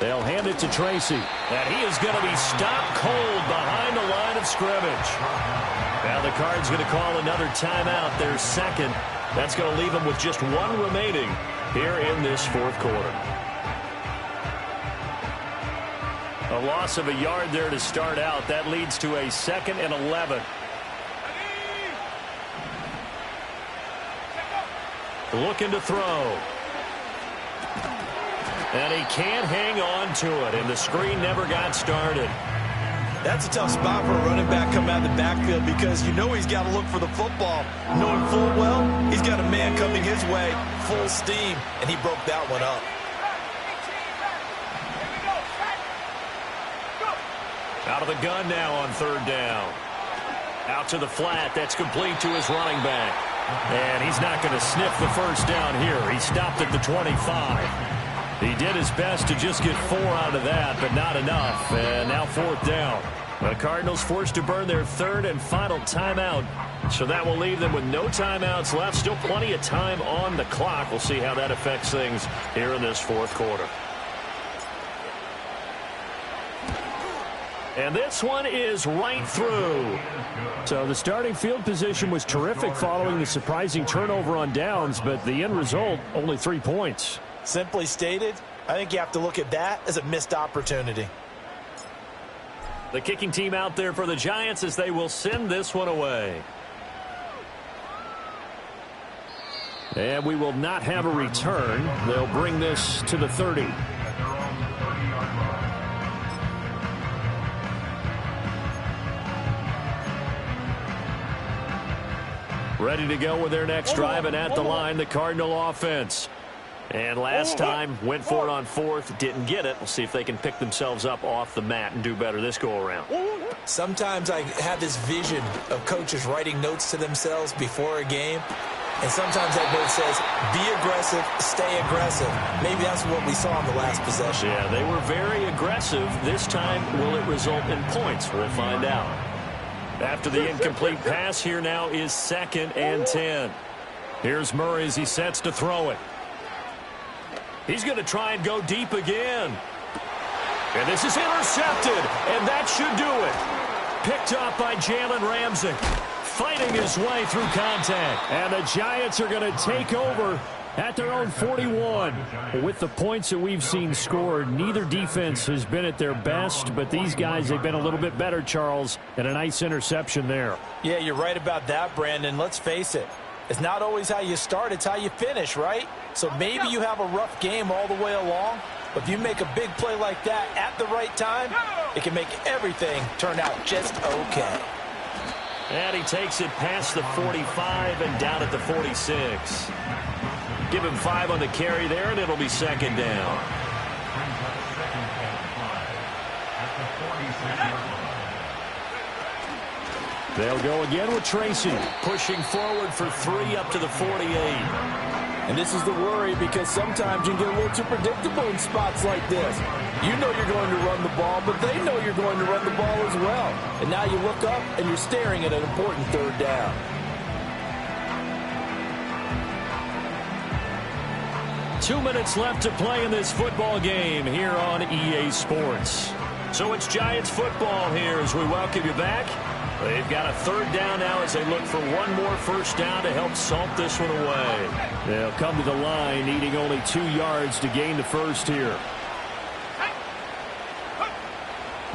They'll hand it to Tracy. And he is going to be stopped cold behind the line of scrimmage. Now the Cards going to call another timeout, their second. That's going to leave them with just one remaining here in this fourth quarter. A loss of a yard there to start out. That leads to a 2nd and 11. Looking to throw. And he can't hang on to it, and the screen never got started. That's a tough spot for a running back coming out of the backfield because you know he's got to look for the football. Knowing full well, he's got a man coming his way, full steam, and he broke that one up. Out of the gun now on 3rd down. Out to the flat. That's complete to his running back. And he's not going to sniff the first down here. He stopped at the 25. He did his best to just get 4 out of that, but not enough. And now 4th down. The Cardinals forced to burn their 3rd and final timeout. So that will leave them with no timeouts left. Still plenty of time on the clock. We'll see how that affects things here in this fourth quarter. And this one is right through. So the starting field position was terrific following the surprising turnover on downs, but the end result, only 3 points. Simply stated, I think you have to look at that as a missed opportunity. The kicking team out there for the Giants as they will send this one away. And we will not have a return. They'll bring this to the 30. Ready to go with their next drive, and at the line, the Cardinal offense. And last time, went for it on 4th, didn't get it. We'll see if they can pick themselves up off the mat and do better this go-around. Sometimes I have this vision of coaches writing notes to themselves before a game, and sometimes that note says, be aggressive, stay aggressive. Maybe that's what we saw in the last possession. Yeah, they were very aggressive. This time, will it result in points? We'll find out. After the incomplete pass, here now is 2nd and 10. Here's Murray as he sets to throw it. He's going to try and go deep again. And this is intercepted, and that should do it. Picked up by Jalen Ramsey, fighting his way through contact. And the Giants are going to take over at their own 41. With the points that we've seen scored, neither defense has been at their best, but these guys, they've been a little bit better, Charles, and a nice interception there. Yeah, you're right about that, Brandon. Let's face it. It's not always how you start, it's how you finish, right? So maybe you have a rough game all the way along, but if you make a big play like that at the right time, it can make everything turn out just okay. And he takes it past the 45 and down at the 46. Give him 5 on the carry there, and it'll be 2nd down. They'll go again with Tracy, pushing forward for 3 up to the 48. And this is the worry because sometimes you get a little too predictable in spots like this. You know you're going to run the ball, but they know you're going to run the ball as well. And now you look up and you're staring at an important 3rd down. Two minutes left to play in this football game here on EA Sports. So it's Giants football here as we welcome you back. They've got a 3rd down now as they look for one more first down to help salt this one away. They'll come to the line needing only 2 yards to gain the first here.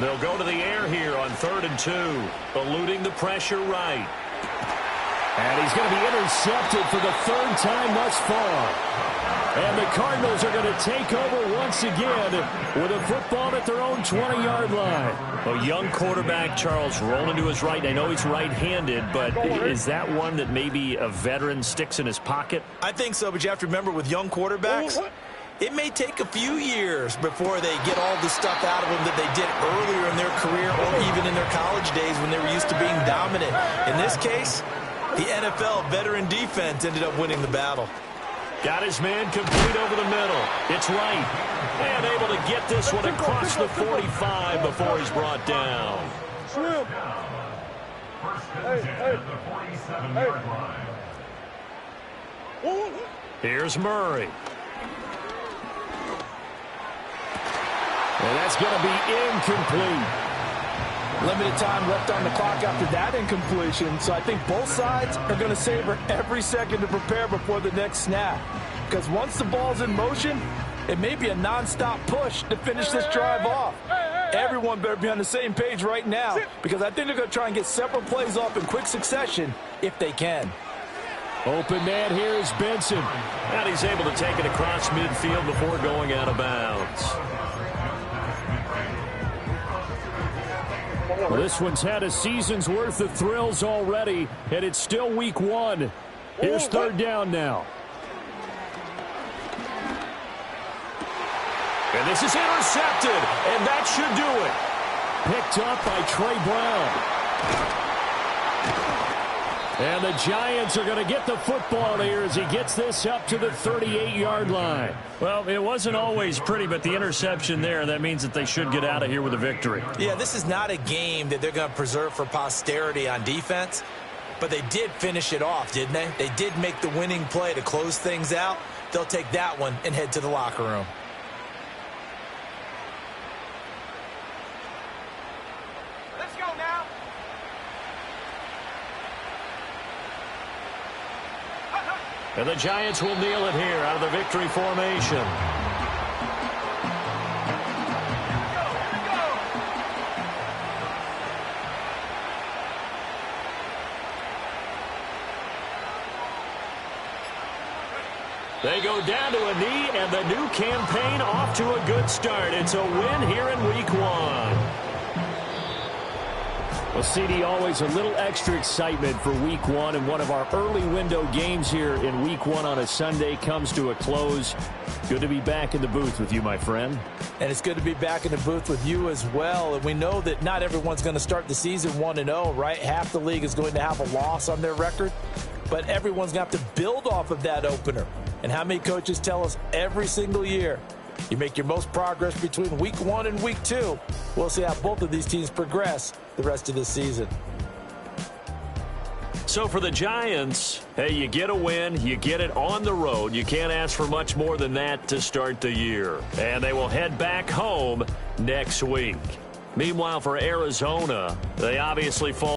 They'll go to the air here on 3rd and 2, eluding the pressure right. And he's going to be intercepted for the 3rd time thus far. And the Cardinals are going to take over once again with a football at their own 20-yard line. A young quarterback, Charles, rolling to his right. I know he's right-handed, but is that one that maybe a veteran sticks in his pocket? I think so, but you have to remember with young quarterbacks, it may take a few years before they get all the stuff out of them that they did earlier in their career or even in their college days when they were used to being dominant. In this case, the NFL veteran defense ended up winning the battle. Got his man complete over the middle. It's right. And able to get this one across the 45 before he's brought down. First and 10 at the 47-yard line. Here's Murray. And that's going to be incomplete. Limited time left on the clock after that incompletion, so I think both sides are going to savor every second to prepare before the next snap. Because once the ball's in motion, it may be a nonstop push to finish this drive off. Everyone better be on the same page right now, because I think they're going to try and get several plays off in quick succession if they can. Open man here is Benson. And he's able to take it across midfield before going out of bounds. Well, this one's had a season's worth of thrills already, and it's still week 1. Here's third down now. And this is intercepted, and that should do it. Picked up by Trey Brown. And the Giants are going to get the football here as he gets this up to the 38-yard line. Well, it wasn't always pretty, but the interception there, that means that they should get out of here with a victory. Yeah, this is not a game that they're going to preserve for posterity on defense, but they did finish it off, didn't they? They did make the winning play to close things out. They'll take that one and head to the locker room. Let's go now. And the Giants will kneel it here out of the victory formation. They go down to a knee, and the new campaign off to a good start. It's a win here in week 1. Well, CD, always a little extra excitement for week 1, and one of our early window games here in week 1 on a Sunday comes to a close. Good to be back in the booth with you, my friend. And it's good to be back in the booth with you as well. And we know that not everyone's going to start the season 1-0, right? Half the league is going to have a loss on their record, but everyone's going to have to build off of that opener. And how many coaches tell us every single year, you make your most progress between week 1 and week 2. We'll see how both of these teams progress the rest of this season. So for the Giants, hey, you get a win, you get it on the road. You can't ask for much more than that to start the year. And they will head back home next week. Meanwhile, for Arizona, they obviously fall